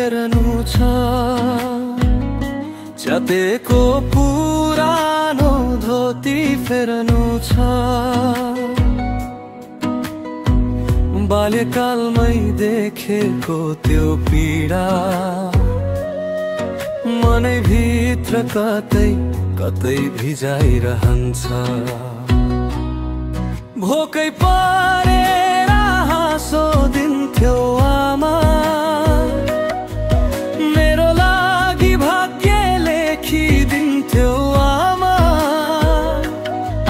फेर्नु छ, च्यातेको पुरानो धोती फेर्नु छ। बाल्यकालमै देखेको त्यो पीडा मनै भित्र कतै कतै भिजाइरहन्छ। भोकै परेर हाँसो दिन्थ्यो आमा, मेरो लागि भाग्य लेखिदिन्थ्यो आमा।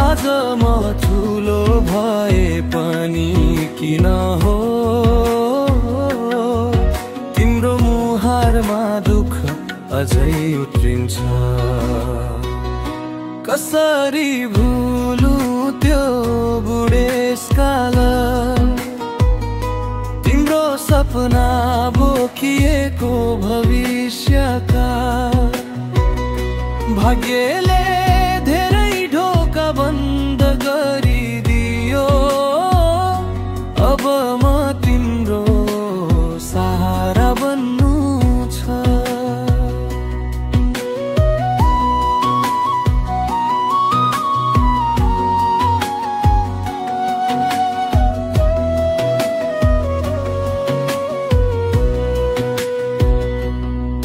आज म ठुलो भए पनि किन हो तिम्रो मुहारमा दुःख अझै उठ्रिन्छ। कसरी भुलु त्यो बुढेसकाल, तिम्रो सपना बोकिएको भविष्यका। भाग्यले धेरै ढोका बन्द गरिदियो, अब म तिम्रो सहारा बन्नु छ।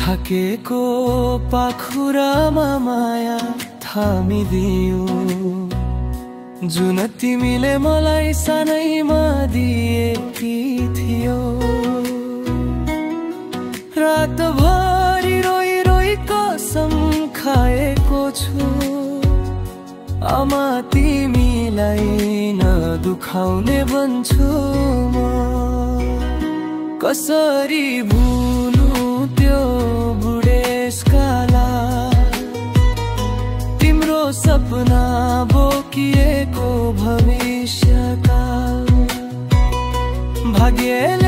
थाकेको पाखुरामा माया थामिदियो, जुन तिमीले मलाई सानैमा दिएकी थियो। रातभरि रोइ रोइ कसम खाएको छु, आमा तिमीलाई नदुखाउने भन्छु म। कसरी भुलु त्यो बुढेसकाला, तिम्रो सपना बोकिएको भविष्यका। भाग्यले